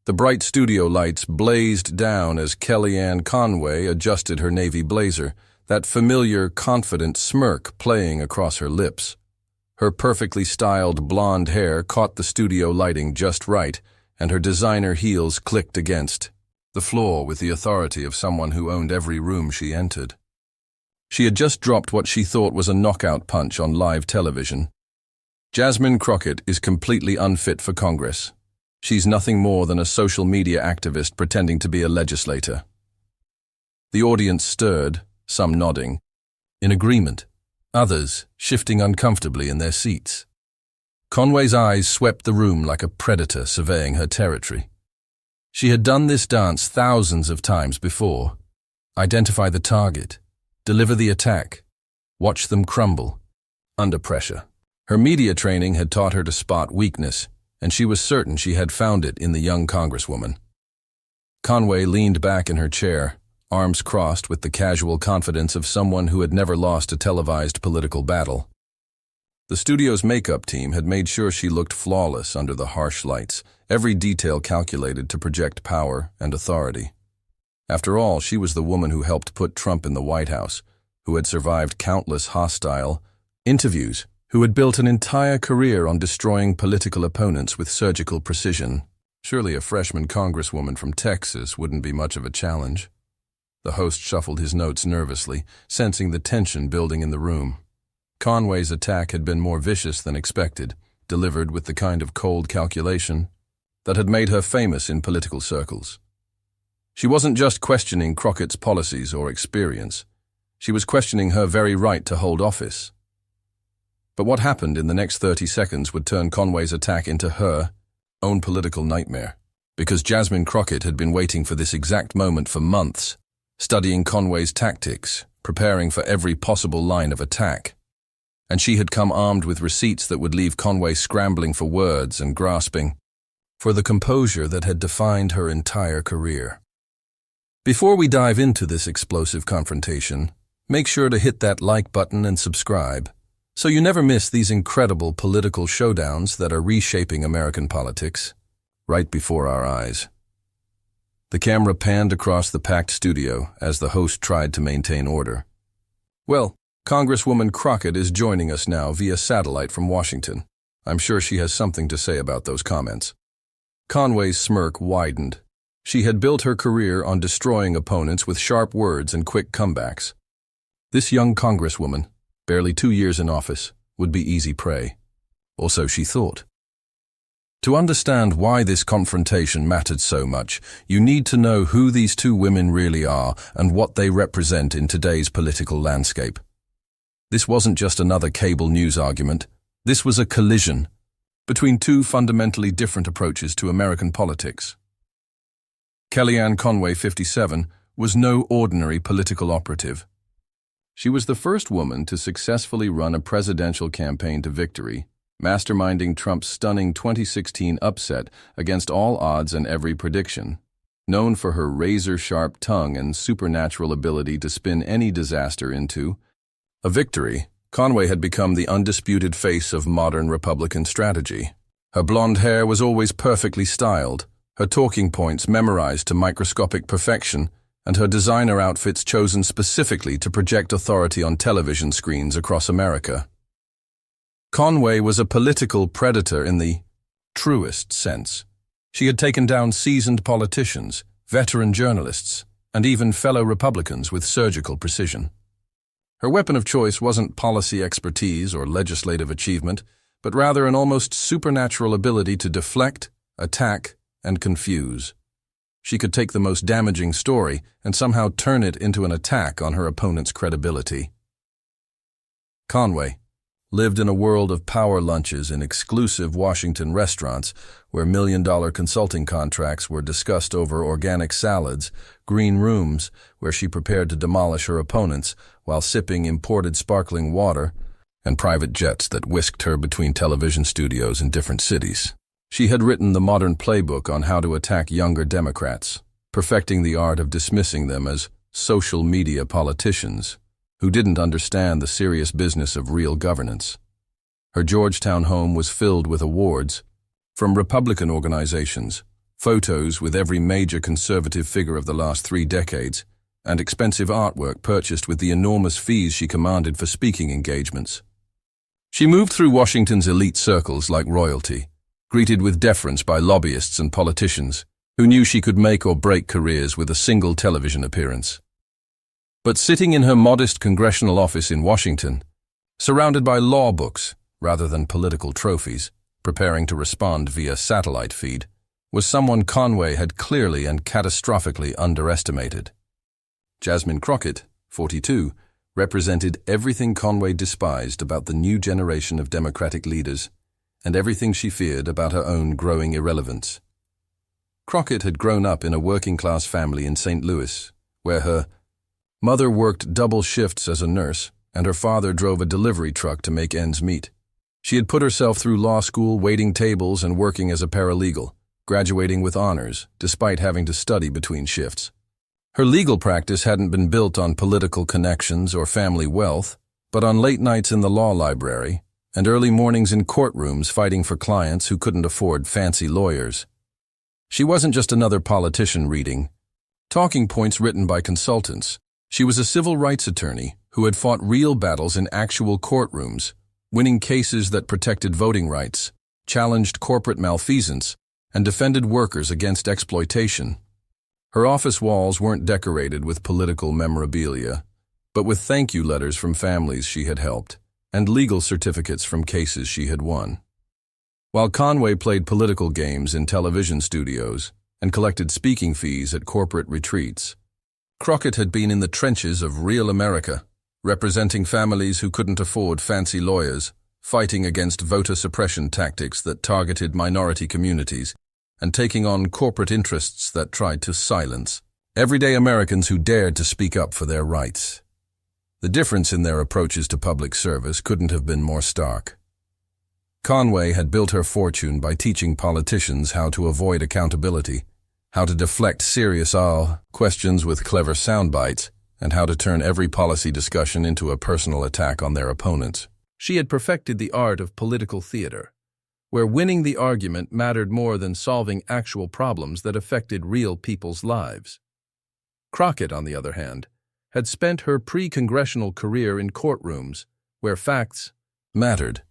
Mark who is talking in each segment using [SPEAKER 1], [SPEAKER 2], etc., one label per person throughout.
[SPEAKER 1] The bright studio lights blazed down as Kellyanne Conway adjusted her navy blazer, that familiar, confident smirk playing across her lips. Her perfectly styled blonde hair caught the studio lighting just right, and her designer heels clicked against the floor with the authority of someone who owned every room she entered. She had just dropped what she thought was a knockout punch on live television. Jasmine Crockett is completely unfit for Congress. She's nothing more than a social media activist pretending to be a legislator. The audience stirred, some nodding, in agreement, others shifting uncomfortably in their seats. Conway's eyes swept the room like a predator surveying her territory. She had done this dance thousands of times before. Identify the target, deliver the attack, watch them crumble, under pressure. Her media training had taught her to spot weakness, and she was certain she had found it in the young Congresswoman. Conway leaned back in her chair, arms crossed with the casual confidence of someone who had never lost a televised political battle. The studio's makeup team had made sure she looked flawless under the harsh lights, every detail calculated to project power and authority. After all, she was the woman who helped put Trump in the White House, who had survived countless hostile interviews, who had built an entire career on destroying political opponents with surgical precision. Surely a freshman congresswoman from Texas wouldn't be much of a challenge. The host shuffled his notes nervously, sensing the tension building in the room. Conway's attack had been more vicious than expected, delivered with the kind of cold calculation that had made her famous in political circles. She wasn't just questioning Crockett's policies or experience. She was questioning her very right to hold office. But what happened in the next 30 seconds would turn Conway's attack into her own political nightmare, because Jasmine Crockett had been waiting for this exact moment for months, studying Conway's tactics, preparing for every possible line of attack. And she had come armed with receipts that would leave Conway scrambling for words and grasping for the composure that had defined her entire career. Before we dive into this explosive confrontation, make sure to hit that like button and subscribe, so you never miss these incredible political showdowns that are reshaping American politics right before our eyes. The camera panned across the packed studio as the host tried to maintain order. Well, Congresswoman Crockett is joining us now via satellite from Washington. I'm sure she has something to say about those comments. Conway's smirk widened. She had built her career on destroying opponents with sharp words and quick comebacks. This young Congresswoman, barely 2 years in office, would be easy prey. Or so she thought. To understand why this confrontation mattered so much, you need to know who these two women really are and what they represent in today's political landscape. This wasn't just another cable news argument. This was a collision between two fundamentally different approaches to American politics. Kellyanne Conway, 57, was no ordinary political operative. She was the first woman to successfully run a presidential campaign to victory, masterminding Trump's stunning 2016 upset against all odds and every prediction. Known for her razor-sharp tongue and supernatural ability to spin any disaster into a victory, Conway had become the undisputed face of modern Republican strategy. Her blonde hair was always perfectly styled, her talking points memorized to microscopic perfection, and her designer outfits chosen specifically to project authority on television screens across America. Conway was a political predator in the truest sense. She had taken down seasoned politicians, veteran journalists, and even fellow Republicans with surgical precision. Her weapon of choice wasn't policy expertise or legislative achievement, but rather an almost supernatural ability to deflect, attack, and confuse. She could take the most damaging story and somehow turn it into an attack on her opponent's credibility. Conway lived in a world of power lunches in exclusive Washington restaurants where million-dollar consulting contracts were discussed over organic salads, green rooms where she prepared to demolish her opponents while sipping imported sparkling water, and private jets that whisked her between television studios in different cities. She had written the modern playbook on how to attack younger Democrats, perfecting the art of dismissing them as social media politicians who didn't understand the serious business of real governance. Her Georgetown home was filled with awards, from Republican organizations, photos with every major conservative figure of the last 3 decades, and expensive artwork purchased with the enormous fees she commanded for speaking engagements. She moved through Washington's elite circles like royalty, greeted with deference by lobbyists and politicians who knew she could make or break careers with a single television appearance. But sitting in her modest congressional office in Washington, surrounded by law books rather than political trophies, preparing to respond via satellite feed, was someone Conway had clearly and catastrophically underestimated. Jasmine Crockett, 42, represented everything Conway despised about the new generation of Democratic leaders and everything she feared about her own growing irrelevance. Crockett had grown up in a working-class family in St. Louis, where her mother worked double shifts as a nurse and her father drove a delivery truck to make ends meet. She had put herself through law school, waiting tables and working as a paralegal, graduating with honors, despite having to study between shifts. Her legal practice hadn't been built on political connections or family wealth, but on late nights in the law library and early mornings in courtrooms fighting for clients who couldn't afford fancy lawyers. She wasn't just another politician reading talking points written by consultants. She was a civil rights attorney who had fought real battles in actual courtrooms, winning cases that protected voting rights, challenged corporate malfeasance, and defended workers against exploitation. Her office walls weren't decorated with political memorabilia, but with thank you letters from families she had helped, and legal certificates from cases she had won. While Conway played political games in television studios and collected speaking fees at corporate retreats, Crockett had been in the trenches of real America, representing families who couldn't afford fancy lawyers, fighting against voter suppression tactics that targeted minority communities, and taking on corporate interests that tried to silence everyday Americans who dared to speak up for their rights. The difference in their approaches to public service couldn't have been more stark. Conway had built her fortune by teaching politicians how to avoid accountability, how to deflect serious questions with clever sound bites, and how to turn every policy discussion into a personal attack on their opponents. She had perfected the art of political theater, where winning the argument mattered more than solving actual problems that affected real people's lives. Crockett, on the other hand, had spent her pre-congressional career in courtrooms where facts mattered,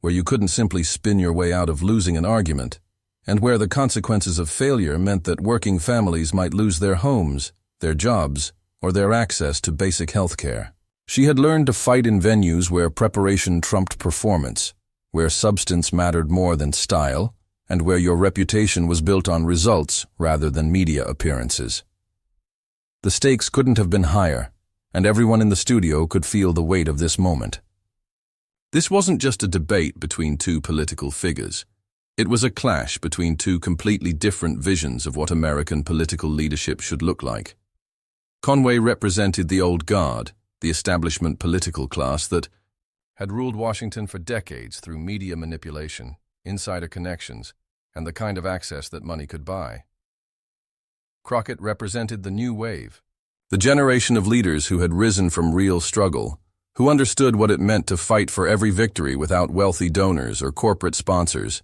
[SPEAKER 1] where you couldn't simply spin your way out of losing an argument, and where the consequences of failure meant that working families might lose their homes, their jobs, or their access to basic health care. She had learned to fight in venues where preparation trumped performance, where substance mattered more than style, and where your reputation was built on results rather than media appearances. The stakes couldn't have been higher, and everyone in the studio could feel the weight of this moment. This wasn't just a debate between two political figures. It was a clash between two completely different visions of what American political leadership should look like. Conway represented the old guard, the establishment political class that had ruled Washington for decades through media manipulation, insider connections, and the kind of access that money could buy. Crockett represented the new wave, the generation of leaders who had risen from real struggle, who understood what it meant to fight for every victory without wealthy donors or corporate sponsors,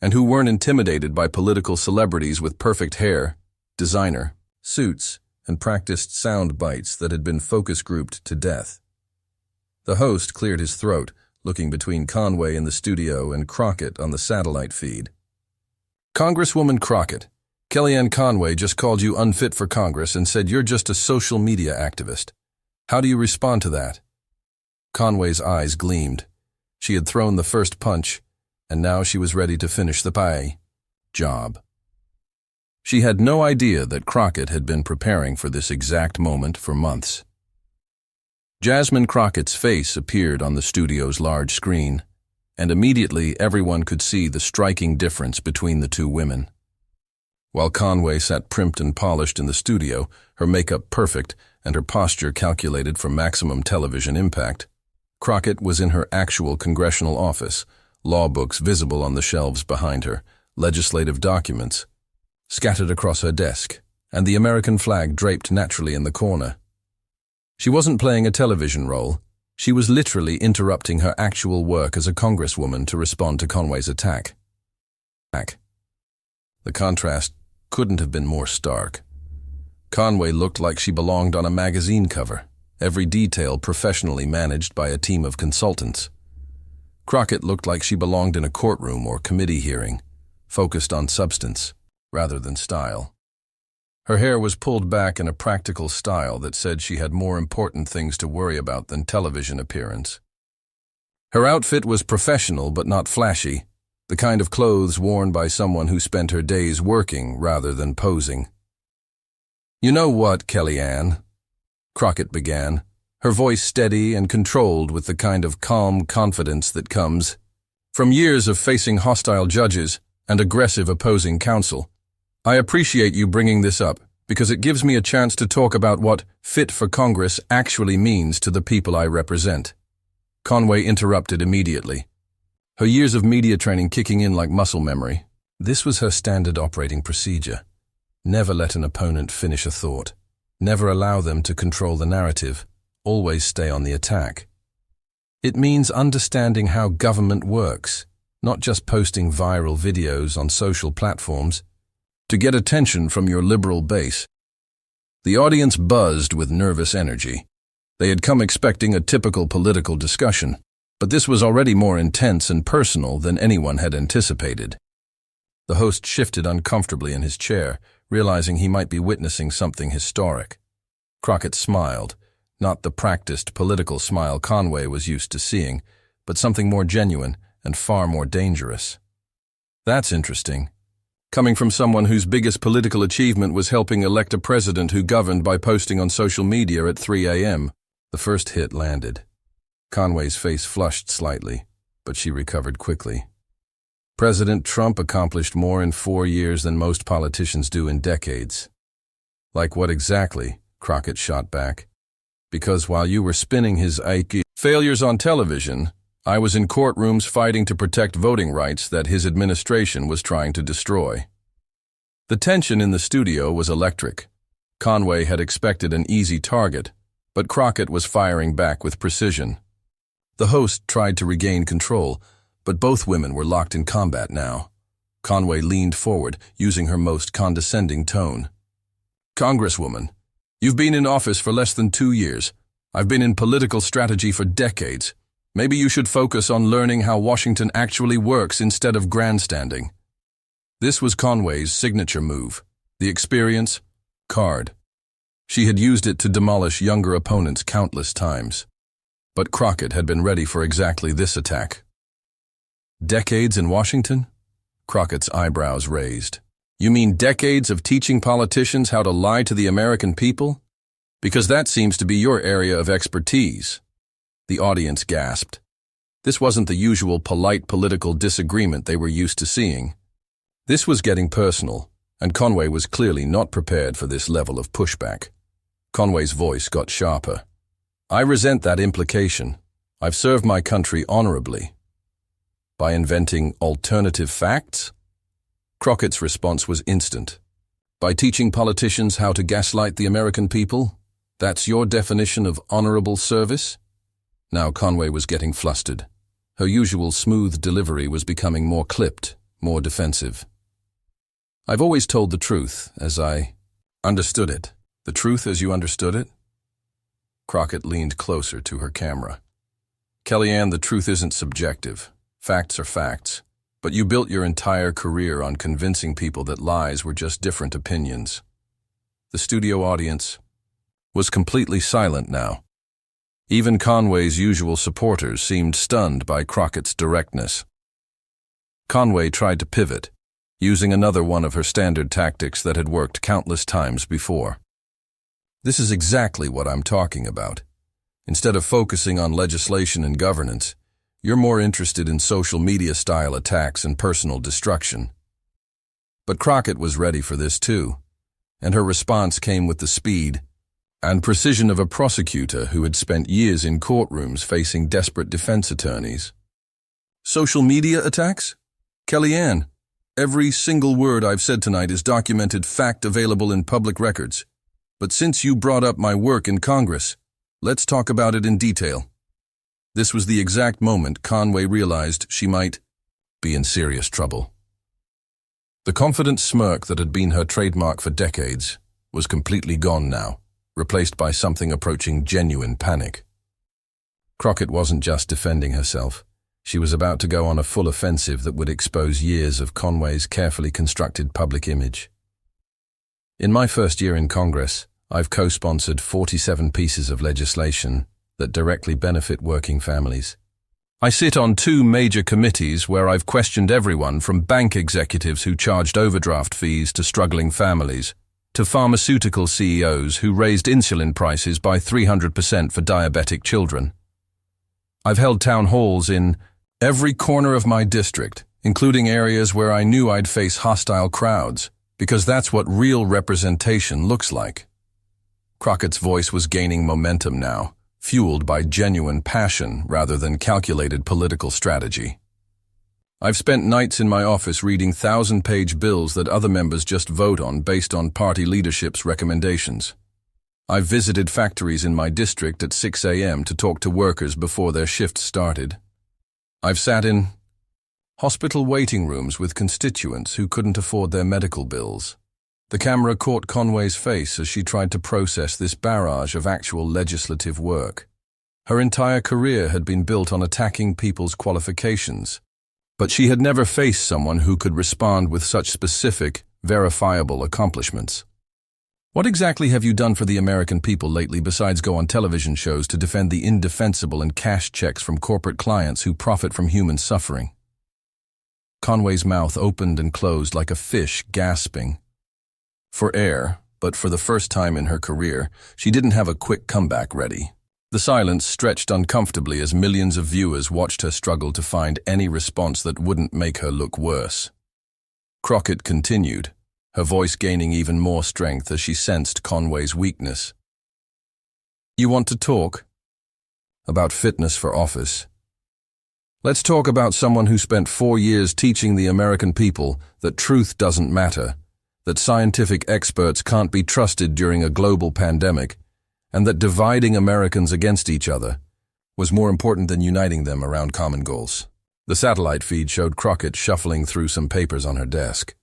[SPEAKER 1] and who weren't intimidated by political celebrities with perfect hair, designer suits, and practiced sound bites that had been focus grouped to death. The host cleared his throat, looking between Conway in the studio and Crockett on the satellite feed. Congresswoman Crockett, Kellyanne Conway just called you unfit for Congress and said you're just a social media activist. How do you respond to that? Conway's eyes gleamed. She had thrown the first punch, and now she was ready to finish the job. She had no idea that Crockett had been preparing for this exact moment for months. Jasmine Crockett's face appeared on the studio's large screen, and immediately everyone could see the striking difference between the two women. While Conway sat primped and polished in the studio, her makeup perfect and her posture calculated for maximum television impact, Crockett was in her actual congressional office, law books visible on the shelves behind her, legislative documents scattered across her desk, and the American flag draped naturally in the corner. She wasn't playing a television role. She was literally interrupting her actual work as a congresswoman to respond to Conway's attack. The contrast couldn't have been more stark. Conway looked like she belonged on a magazine cover, every detail professionally managed by a team of consultants. Crockett looked like she belonged in a courtroom or committee hearing, focused on substance rather than style. Her hair was pulled back in a practical style that said she had more important things to worry about than television appearance. Her outfit was professional but not flashy, the kind of clothes worn by someone who spent her days working rather than posing. "You know what, Kellyanne?" Crockett began, her voice steady and controlled with the kind of calm confidence that comes from years of facing hostile judges and aggressive opposing counsel. "I appreciate you bringing this up because it gives me a chance to talk about what fit for Congress actually means to the people I represent." Conway interrupted immediately, her years of media training kicking in like muscle memory. This was her standard operating procedure. Never let an opponent finish a thought. Never allow them to control the narrative. Always stay on the attack. It means understanding how government works, not just posting viral videos on social platforms to get attention from your liberal base. The audience buzzed with nervous energy. They had come expecting a typical political discussion, but this was already more intense and personal than anyone had anticipated. The host shifted uncomfortably in his chair, realizing he might be witnessing something historic. Crockett smiled, not the practiced political smile Conway was used to seeing, but something more genuine and far more dangerous. "That's interesting. Coming from someone whose biggest political achievement was helping elect a president who governed by posting on social media at 3 a.m. The first hit landed. Conway's face flushed slightly, but she recovered quickly. President Trump accomplished more in 4 years than most politicians do in decades. "Like what exactly?" Crockett shot back. "Because while you were spinning his IQ failures on television, I was in courtrooms fighting to protect voting rights that his administration was trying to destroy." The tension in the studio was electric. Conway had expected an easy target, but Crockett was firing back with precision. The host tried to regain control, but both women were locked in combat now. Conway leaned forward, using her most condescending tone. "Congresswoman, you've been in office for less than 2 years. I've been in political strategy for decades. Maybe you should focus on learning how Washington actually works instead of grandstanding." This was Conway's signature move, the experience card. She had used it to demolish younger opponents countless times. But Crockett had been ready for exactly this attack. "Decades in Washington?" Crockett's eyebrows raised. "You mean decades of teaching politicians how to lie to the American people? Because that seems to be your area of expertise." The audience gasped. This wasn't the usual polite political disagreement they were used to seeing. This was getting personal, and Conway was clearly not prepared for this level of pushback. Conway's voice got sharper. "I resent that implication. I've served my country honorably." "By inventing alternative facts?" Crockett's response was instant. "By teaching politicians how to gaslight the American people? That's your definition of honorable service?" Now Conway was getting flustered. Her usual smooth delivery was becoming more clipped, more defensive. "I've always told the truth as I understood it." "The truth as you understood it?" Crockett leaned closer to her camera. "Kellyanne, the truth isn't subjective. Facts are facts. But you built your entire career on convincing people that lies were just different opinions." The studio audience was completely silent now. Even Conway's usual supporters seemed stunned by Crockett's directness. Conway tried to pivot, using another one of her standard tactics that had worked countless times before. "This is exactly what I'm talking about. Instead of focusing on legislation and governance, you're more interested in social media-style attacks and personal destruction." But Crockett was ready for this too, and her response came with the speed and precision of a prosecutor who had spent years in courtrooms facing desperate defense attorneys. "Social media attacks? Kellyanne, every single word I've said tonight is documented fact available in public records. But since you brought up my work in Congress, let's talk about it in detail." This was the exact moment Conway realized she might be in serious trouble. The confident smirk that had been her trademark for decades was completely gone now, replaced by something approaching genuine panic. Crockett wasn't just defending herself. She was about to go on a full offensive that would expose years of Conway's carefully constructed public image. In my first year in Congress, I've co-sponsored 47 pieces of legislation that directly benefit working families. I sit on 2 major committees where I've questioned everyone from bank executives who charged overdraft fees to struggling families, to pharmaceutical CEOs who raised insulin prices by 300% for diabetic children. I've held town halls in every corner of my district, including areas where I knew I'd face hostile crowds, because that's what real representation looks like. Crockett's voice was gaining momentum now, fueled by genuine passion rather than calculated political strategy. I've spent nights in my office reading 1,000-page bills that other members just vote on based on party leadership's recommendations. I've visited factories in my district at 6 a.m. to talk to workers before their shifts started. I've sat in hospital waiting rooms with constituents who couldn't afford their medical bills. The camera caught Conway's face as she tried to process this barrage of actual legislative work. Her entire career had been built on attacking people's qualifications, but she had never faced someone who could respond with such specific, verifiable accomplishments. What exactly have you done for the American people lately besides go on television shows to defend the indefensible and cash checks from corporate clients who profit from human suffering? Conway's mouth opened and closed like a fish gasping for air, but for the first time in her career, she didn't have a quick comeback ready. The silence stretched uncomfortably as millions of viewers watched her struggle to find any response that wouldn't make her look worse. Crockett continued, her voice gaining even more strength as she sensed Conway's weakness. You want to talk about fitness for office? Let's talk about someone who spent 4 years teaching the American people that truth doesn't matter, that scientific experts can't be trusted during a global pandemic, and that dividing Americans against each other was more important than uniting them around common goals. The satellite feed showed Crockett shuffling through some papers on her desk.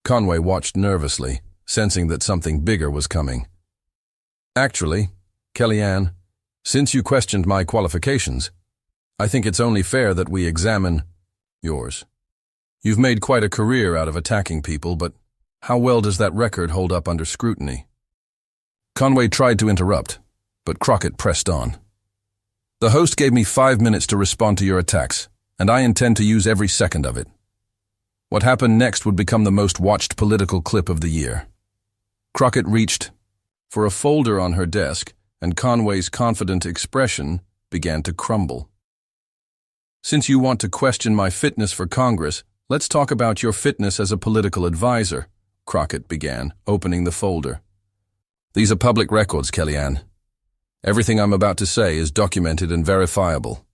[SPEAKER 1] Conway watched nervously, sensing that something bigger was coming. Actually, Kellyanne, since you questioned my qualifications, I think it's only fair that we examine yours. You've made quite a career out of attacking people, but how well does that record hold up under scrutiny? Conway tried to interrupt, but Crockett pressed on. The host gave me 5 minutes to respond to your attacks, and I intend to use every second of it. What happened next would become the most watched political clip of the year. Crockett reached for a folder on her desk, and Conway's confident expression began to crumble. Since you want to question my fitness for Congress, let's talk about your fitness as a political advisor, Crockett began, opening the folder. These are public records, Kellyanne. Everything I'm about to say is documented and verifiable.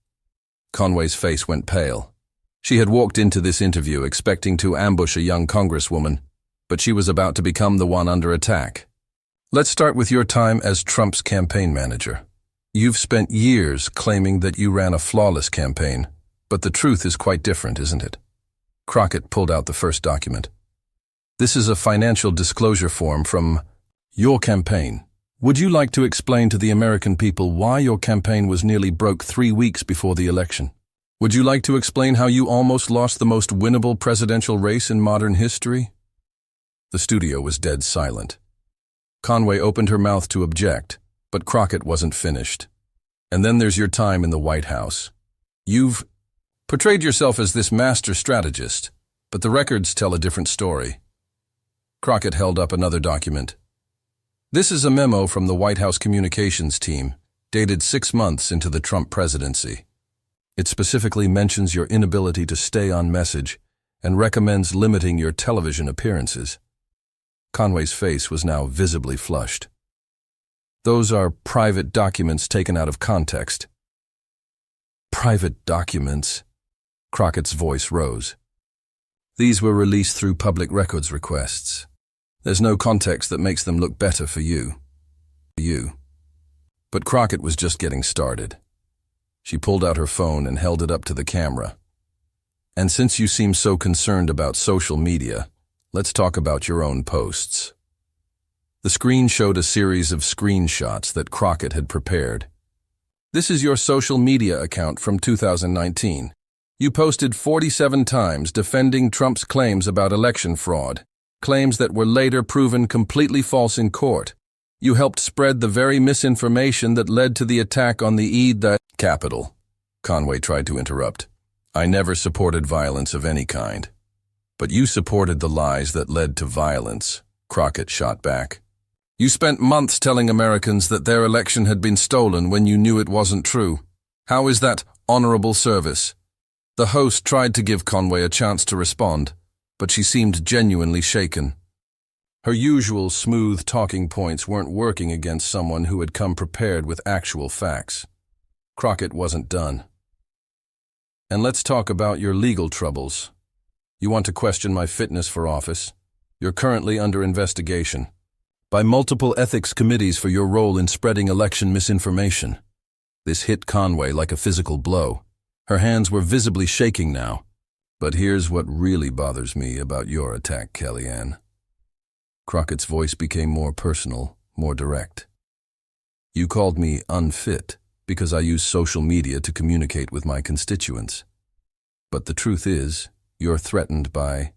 [SPEAKER 1] Conway's face went pale. She had walked into this interview expecting to ambush a young congresswoman, but she was about to become the one under attack. Let's start with your time as Trump's campaign manager. You've spent years claiming that you ran a flawless campaign, but the truth is quite different, isn't it? Crockett pulled out the first document. This is a financial disclosure form from your campaign. Would you like to explain to the American people why your campaign was nearly broke 3 weeks before the election? Would you like to explain how you almost lost the most winnable presidential race in modern history? The studio was dead silent. Conway opened her mouth to object, but Crockett wasn't finished. And then there's your time in the White House. You've portrayed yourself as this master strategist, but the records tell a different story. Crockett held up another document. This is a memo from the White House communications team, dated 6 months into the Trump presidency. It specifically mentions your inability to stay on message and recommends limiting your television appearances. Conway's face was now visibly flushed. Those are private documents taken out of context. Private documents? Crockett's voice rose. These were released through public records requests. There's no context that makes them look better for you. But Crockett was just getting started. She pulled out her phone and held it up to the camera. And since you seem so concerned about social media, let's talk about your own posts. The screen showed a series of screenshots that Crockett had prepared. This is your social media account from 2019. You posted 47 times defending Trump's claims about election fraud, claims that were later proven completely false in court. You helped spread the very misinformation that led to the attack on the Capitol. Conway tried to interrupt. I never supported violence of any kind. But you supported the lies that led to violence, Crockett shot back. You spent months telling Americans that their election had been stolen when you knew it wasn't true. How is that honorable service? The host tried to give Conway a chance to respond, but she seemed genuinely shaken. Her usual smooth talking points weren't working against someone who had come prepared with actual facts. Crockett wasn't done. And let's talk about your legal troubles. You want to question my fitness for office? You're currently under investigation by multiple ethics committees for your role in spreading election misinformation. This hit Conway like a physical blow. Her hands were visibly shaking now. But here's what really bothers me about your attack, Kellyanne. Crockett's voice became more personal, more direct. You called me unfit because I use social media to communicate with my constituents. But the truth is, you're threatened by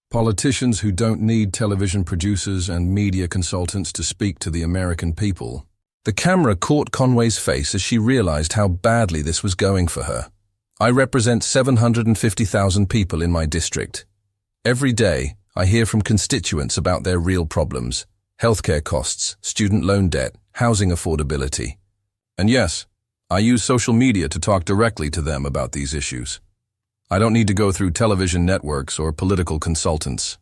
[SPEAKER 1] politicians who don't need television producers and media consultants to speak to the American people. The camera caught Conway's face as she realized how badly this was going for her. I represent 750,000 people in my district. Every day, I hear from constituents about their real problems: healthcare costs, student loan debt, housing affordability. And yes, I use social media to talk directly to them about these issues. I don't need to go through television networks or political consultants.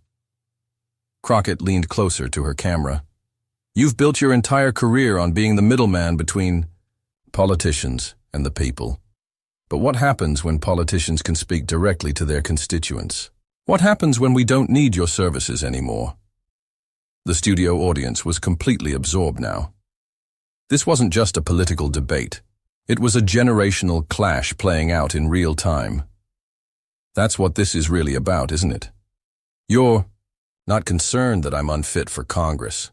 [SPEAKER 1] Crockett leaned closer to her camera. You've built your entire career on being the middleman between politicians and the people. But what happens when politicians can speak directly to their constituents? What happens when we don't need your services anymore? The studio audience was completely absorbed now. This wasn't just a political debate. It was a generational clash playing out in real time. That's what this is really about, isn't it? You're not concerned that I'm unfit for Congress.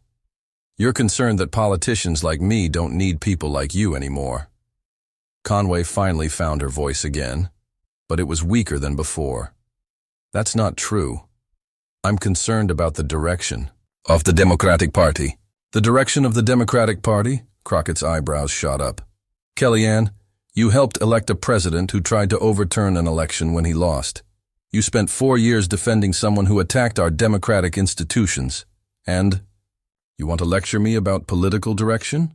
[SPEAKER 1] You're concerned that politicians like me don't need people like you anymore. Conway finally found her voice again, but it was weaker than before. That's not true. I'm concerned about the direction of the Democratic Party. The direction of the Democratic Party? Crockett's eyebrows shot up. Kellyanne, you helped elect a president who tried to overturn an election when he lost. You spent 4 years defending someone who attacked our democratic institutions. And you want to lecture me about political direction?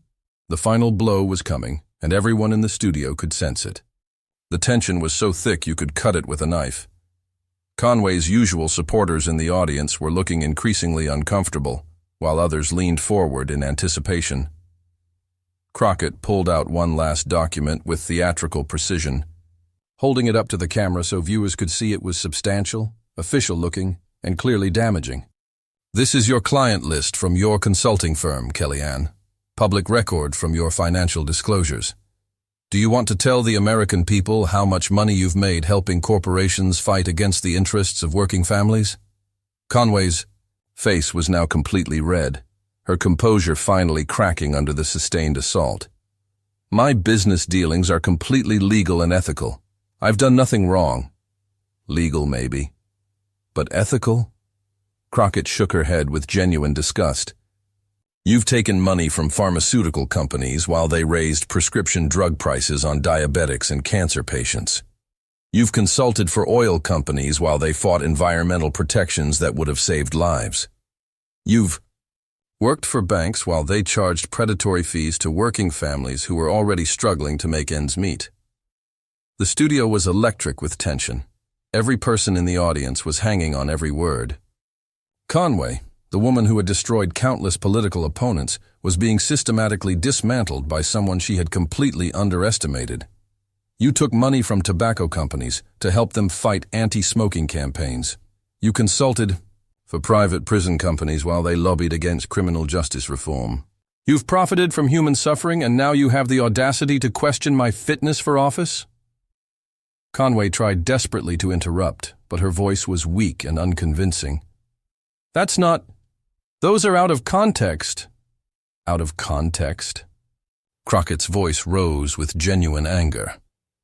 [SPEAKER 1] The final blow was coming, and everyone in the studio could sense it. The tension was so thick you could cut it with a knife. Conway's usual supporters in the audience were looking increasingly uncomfortable, while others leaned forward in anticipation. Crockett pulled out one last document with theatrical precision, holding it up to the camera so viewers could see it was substantial, official-looking, and clearly damaging. This is your client list from your consulting firm, Kellyanne. Public record from your financial disclosures. Do you want to tell the American people how much money you've made helping corporations fight against the interests of working families? Conway's face was now completely red, her composure finally cracking under the sustained assault. My business dealings are completely legal and ethical. I've done nothing wrong. Legal, maybe. But ethical? Crockett shook her head with genuine disgust. You've taken money from pharmaceutical companies while they raised prescription drug prices on diabetics and cancer patients. You've consulted for oil companies while they fought environmental protections that would have saved lives. You've worked for banks while they charged predatory fees to working families who were already struggling to make ends meet. The studio was electric with tension. Every person in the audience was hanging on every word. Conway, the woman who had destroyed countless political opponents, was being systematically dismantled by someone she had completely underestimated. You took money from tobacco companies to help them fight anti-smoking campaigns. You consulted for private prison companies while they lobbied against criminal justice reform. You've profited from human suffering, and now you have the audacity to question my fitness for office? Conway tried desperately to interrupt, but her voice was weak and unconvincing. That's not... Those are out of context. Out of context? Crockett's voice rose with genuine anger.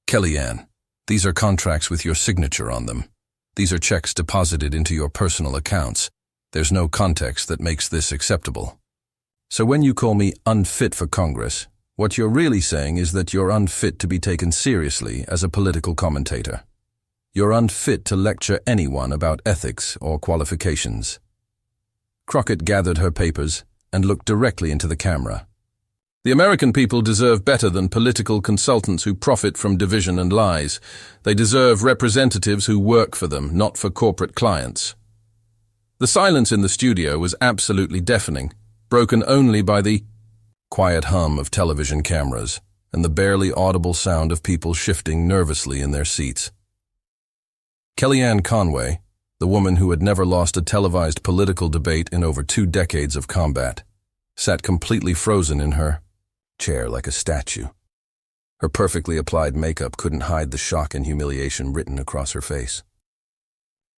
[SPEAKER 1] Kellyanne, these are contracts with your signature on them. These are checks deposited into your personal accounts. There's no context that makes this acceptable. So when you call me unfit for Congress, what you're really saying is that you're unfit to be taken seriously as a political commentator. You're unfit to lecture anyone about ethics or qualifications. Crockett gathered her papers and looked directly into the camera. The American people deserve better than political consultants who profit from division and lies. They deserve representatives who work for them, not for corporate clients. The silence in the studio was absolutely deafening, broken only by the quiet hum of television cameras and the barely audible sound of people shifting nervously in their seats. Kellyanne Conway, the woman who had never lost a televised political debate in over 2 decades of combat, sat completely frozen in her chair like a statue. Her perfectly applied makeup couldn't hide the shock and humiliation written across her face.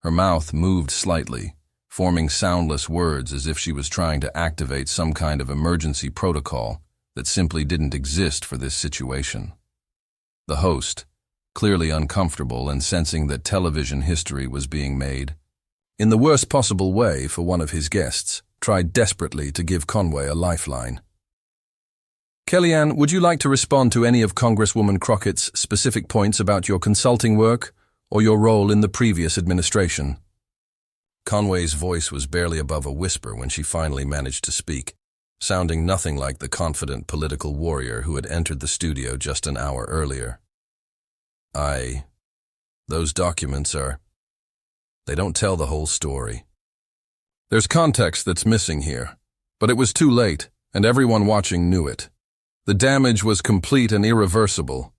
[SPEAKER 1] Her mouth moved slightly, forming soundless words as if she was trying to activate some kind of emergency protocol that simply didn't exist for this situation. The host, clearly uncomfortable and sensing that television history was being made, in the worst possible way for one of his guests, tried desperately to give Conway a lifeline. Kellyanne, would you like to respond to any of Congresswoman Crockett's specific points about your consulting work or your role in the previous administration? Conway's voice was barely above a whisper when she finally managed to speak, sounding nothing like the confident political warrior who had entered the studio just an hour earlier. Those documents they don't tell the whole story. There's context that's missing here, but it was too late, and everyone watching knew it. The damage was complete and irreversible.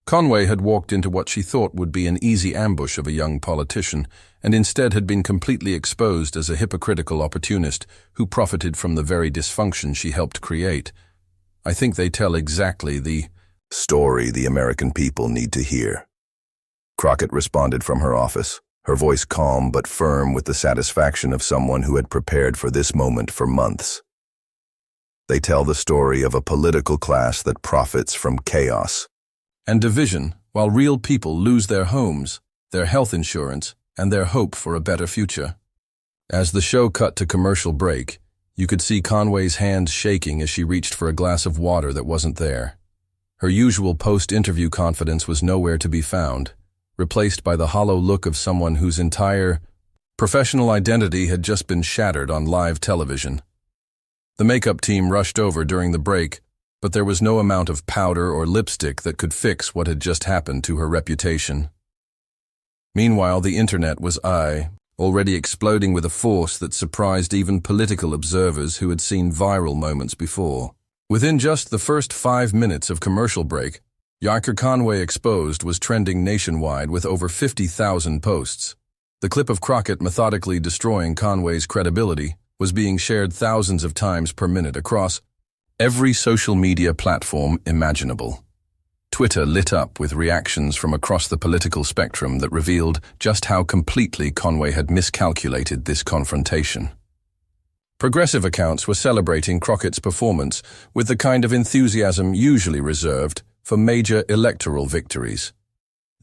[SPEAKER 1] Conway had walked into what she thought would be an easy ambush of a young politician, and instead had been completely exposed as a hypocritical opportunist who profited from the very dysfunction she helped create. I think they tell exactly the story the American people need to hear. Crockett responded from her office, her voice calm but firm with the satisfaction of someone who had prepared for this moment for months. They tell the story of a political class that profits from chaos and division, while real people lose their homes, their health insurance, and their hope for a better future. As the show cut to commercial break, you could see Conway's hands shaking as she reached for a glass of water that wasn't there. Her usual post-interview confidence was nowhere to be found, replaced by the hollow look of someone whose entire professional identity had just been shattered on live television. The makeup team rushed over during the break, but there was no amount of powder or lipstick that could fix what had just happened to her reputation. Meanwhile, the internet was already exploding with a force that surprised even political observers who had seen viral moments before. Within just the first 5 minutes of commercial break, Conway Exposed was trending nationwide with over 50,000 posts. The clip of Crockett methodically destroying Conway's credibility was being shared thousands of times per minute across every social media platform imaginable. Twitter lit up with reactions from across the political spectrum that revealed just how completely Conway had miscalculated this confrontation. Progressive accounts were celebrating Crockett's performance with the kind of enthusiasm usually reserved for major electoral victories.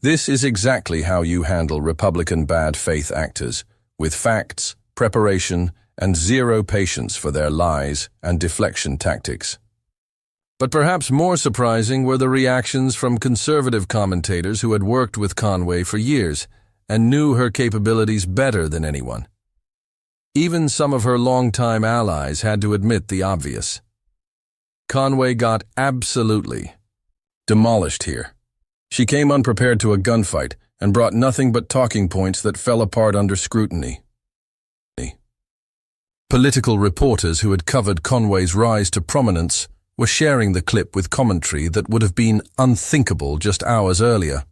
[SPEAKER 1] This is exactly how you handle Republican bad faith actors, with facts, preparation, and zero patience for their lies and deflection tactics. But perhaps more surprising were the reactions from conservative commentators who had worked with Conway for years and knew her capabilities better than anyone. Even some of her longtime allies had to admit the obvious. Conway got absolutely demolished here. She came unprepared to a gunfight and brought nothing but talking points that fell apart under scrutiny. Political reporters who had covered Conway's rise to prominence were sharing the clip with commentary that would have been unthinkable just hours earlier.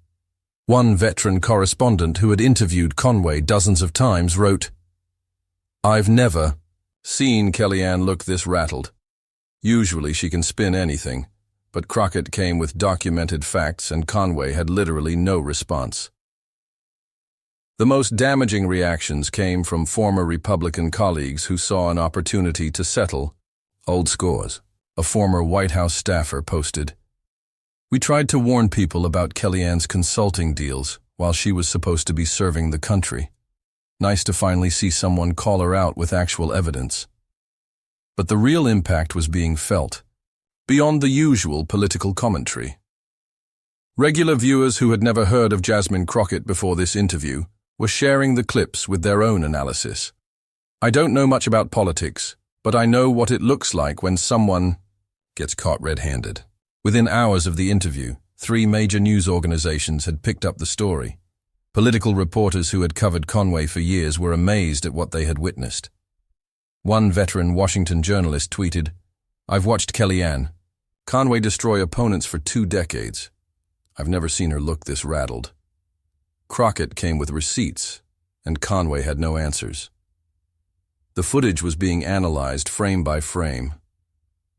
[SPEAKER 1] One veteran correspondent who had interviewed Conway dozens of times wrote, "I've never seen Kellyanne look this rattled. Usually she can spin anything, but Crockett came with documented facts and Conway had literally no response." The most damaging reactions came from former Republican colleagues who saw an opportunity to settle old scores. A former White House staffer posted, "We tried to warn people about Kellyanne's consulting deals while she was supposed to be serving the country. Nice to finally see someone call her out with actual evidence." But the real impact was being felt, beyond the usual political commentary. Regular viewers who had never heard of Jasmine Crockett before this interview were sharing the clips with their own analysis. "I don't know much about politics, but I know what it looks like when someone gets caught red-handed." Within hours of the interview, 3 major news organizations had picked up the story. Political reporters who had covered Conway for years were amazed at what they had witnessed. One veteran Washington journalist tweeted, "I've watched Kellyanne Conway destroy opponents for 2 decades. I've never seen her look this rattled." Crockett came with receipts, and Conway had no answers. The footage was being analyzed frame by frame.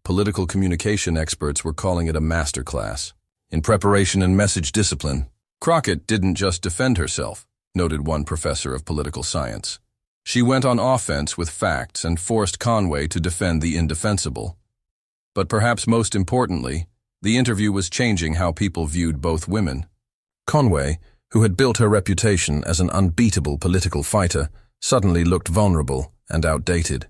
[SPEAKER 1] Political communication experts were calling it a masterclass in preparation and message discipline. Crockett didn't just defend herself, noted one professor of political science. She went on offense with facts and forced Conway to defend the indefensible. But perhaps most importantly, the interview was changing how people viewed both women. Conway, who had built her reputation as an unbeatable political fighter, suddenly looked vulnerable and outdated.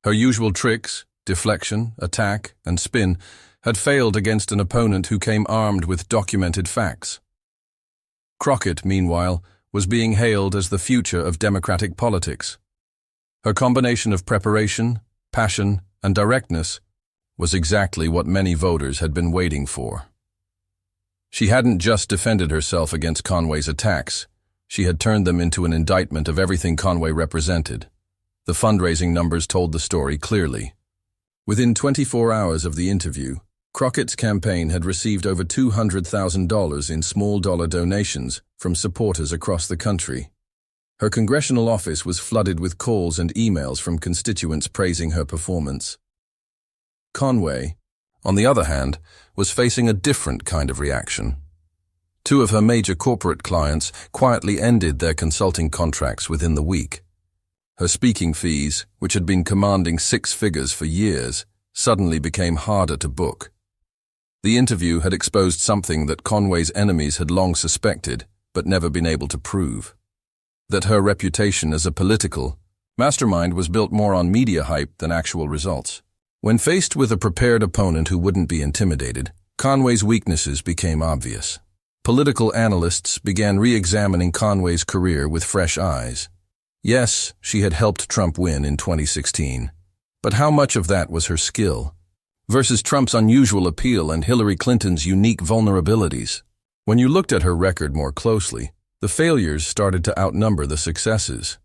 [SPEAKER 1] Her usual tricks, deflection, attack, and spin, had failed against an opponent who came armed with documented facts. Crockett, meanwhile, was being hailed as the future of Democratic politics. Her combination of preparation, passion, and directness was exactly what many voters had been waiting for. She hadn't just defended herself against Conway's attacks, she had turned them into an indictment of everything Conway represented. The fundraising numbers told the story clearly. Within 24 hours of the interview, Crockett's campaign had received over $200,000 in small-dollar donations from supporters across the country. Her congressional office was flooded with calls and emails from constituents praising her performance. Conway, on the other hand, was facing a different kind of reaction. 2 of her major corporate clients quietly ended their consulting contracts within the week. Her speaking fees, which had been commanding 6 figures for years, suddenly became harder to book. The interview had exposed something that Conway's enemies had long suspected, but never been able to prove. That her reputation as a political mastermind was built more on media hype than actual results. When faced with a prepared opponent who wouldn't be intimidated, Conway's weaknesses became obvious. Political analysts began re-examining Conway's career with fresh eyes. Yes, she had helped Trump win in 2016. But how much of that was her skill versus Trump's unusual appeal and Hillary Clinton's unique vulnerabilities? When you looked at her record more closely, the failures started to outnumber the successes.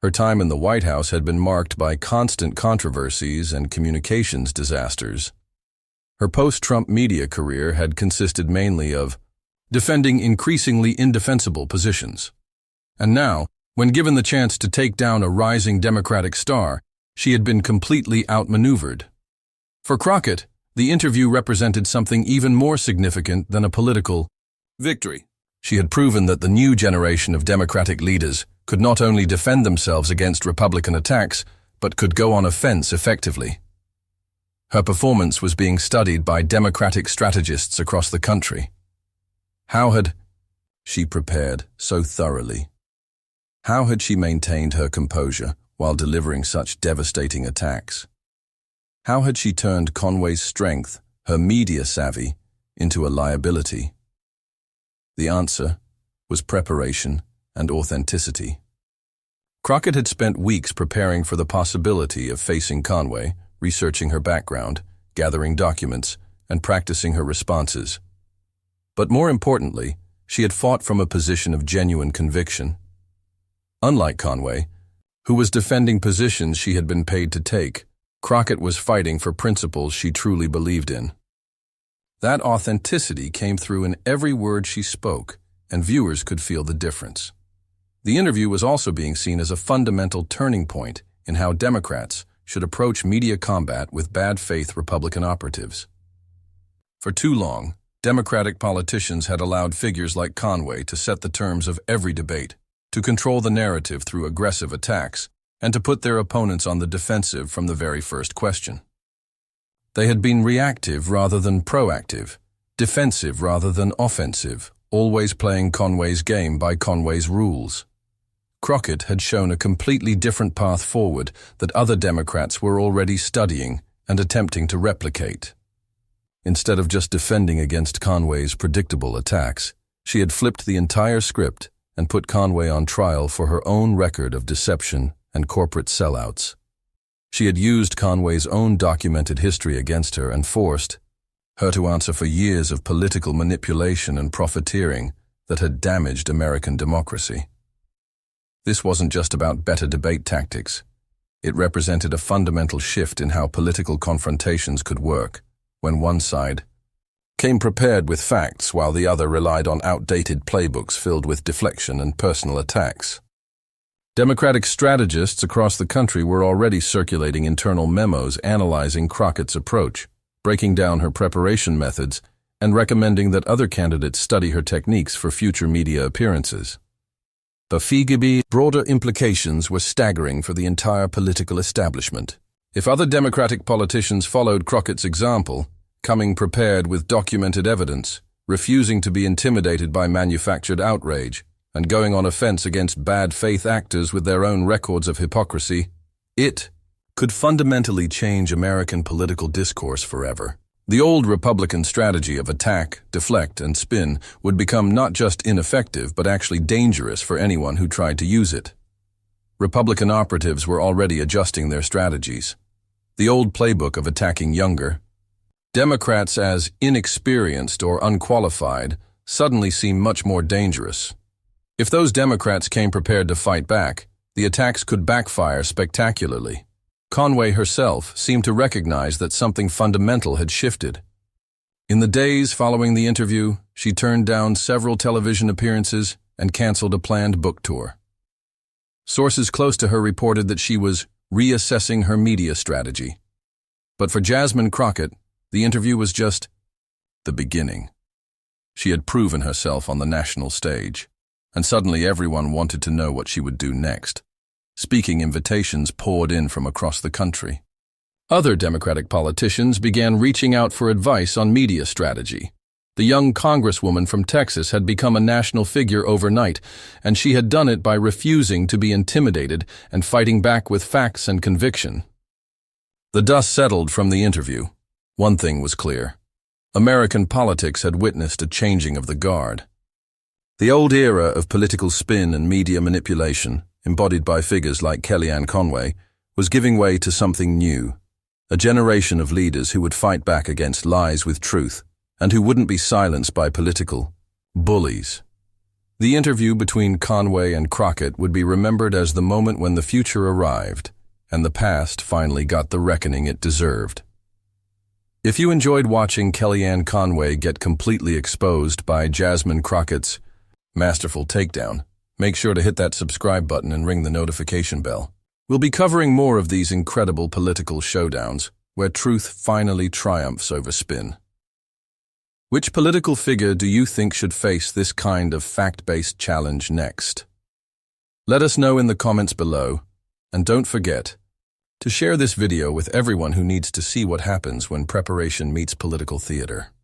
[SPEAKER 1] Her time in the White House had been marked by constant controversies and communications disasters. Her post-Trump media career had consisted mainly of defending increasingly indefensible positions. And now, when given the chance to take down a rising Democratic star, she had been completely outmaneuvered. For Crockett, the interview represented something even more significant than a political victory. She had proven that the new generation of Democratic leaders could not only defend themselves against Republican attacks, but could go on offense effectively. Her performance was being studied by Democratic strategists across the country. How had she prepared so thoroughly? How had she maintained her composure while delivering such devastating attacks? How had she turned Conway's strength, her media savvy, into a liability? The answer was preparation and authenticity. Crockett had spent weeks preparing for the possibility of facing Conway, researching her background, gathering documents, and practicing her responses. But more importantly, she had fought from a position of genuine conviction. Unlike Conway, who was defending positions she had been paid to take, Crockett was fighting for principles she truly believed in. That authenticity came through in every word she spoke, and viewers could feel the difference. The interview was also being seen as a fundamental turning point in how Democrats should approach media combat with bad faith Republican operatives. For too long, Democratic politicians had allowed figures like Conway to set the terms of every debate. to control the narrative through aggressive attacks, and to put their opponents on the defensive from the very first question. They had been reactive rather than proactive, defensive rather than offensive, always playing Conway's game by Conway's rules. Crockett had shown a completely different path forward that other Democrats were already studying and attempting to replicate. Instead of just defending against Conway's predictable attacks, she had flipped the entire script and put Conway on trial for her own record of deception and corporate sellouts. She had used Conway's own documented history against her and forced her to answer for years of political manipulation and profiteering that had damaged American democracy. This wasn't just about better debate tactics. It represented a fundamental shift in how political confrontations could work, when one side came prepared with facts while the other relied on outdated playbooks filled with deflection and personal attacks. Democratic strategists across the country were already circulating internal memos analyzing Crockett's approach, breaking down her preparation methods, and recommending that other candidates study her techniques for future media appearances. The broader implications were staggering for the entire political establishment. If other Democratic politicians followed Crockett's example, coming prepared with documented evidence, refusing to be intimidated by manufactured outrage, and going on offense against bad faith actors with their own records of hypocrisy, it could fundamentally change American political discourse forever. The old Republican strategy of attack, deflect, and spin would become not just ineffective but actually dangerous for anyone who tried to use it. Republican operatives were already adjusting their strategies. The old playbook of attacking younger Democrats as inexperienced or unqualified suddenly seemed much more dangerous. If those Democrats came prepared to fight back, the attacks could backfire spectacularly. Conway herself seemed to recognize that something fundamental had shifted. In the days following the interview, she turned down several television appearances and canceled a planned book tour. Sources close to her reported that she was reassessing her media strategy. But for Jasmine Crockett, the interview was just the beginning. She had proven herself on the national stage, and suddenly everyone wanted to know what she would do next. Speaking invitations poured in from across the country. Other Democratic politicians began reaching out for advice on media strategy. The young Congresswoman from Texas had become a national figure overnight, and she had done it by refusing to be intimidated and fighting back with facts and conviction. The dust settled from the interview. One thing was clear. American politics had witnessed a changing of the guard. The old era of political spin and media manipulation, embodied by figures like Kellyanne Conway, was giving way to something new, a generation of leaders who would fight back against lies with truth and who wouldn't be silenced by political bullies. The interview between Conway and Crockett would be remembered as the moment when the future arrived and the past finally got the reckoning it deserved. If you enjoyed watching Kellyanne Conway get completely exposed by Jasmine Crockett's masterful takedown, make sure to hit that subscribe button and ring the notification bell. We'll be covering more of these incredible political showdowns, where truth finally triumphs over spin. Which political figure do you think should face this kind of fact-based challenge next? Let us know in the comments below, and don't forget to share this video with everyone who needs to see what happens when preparation meets political theater.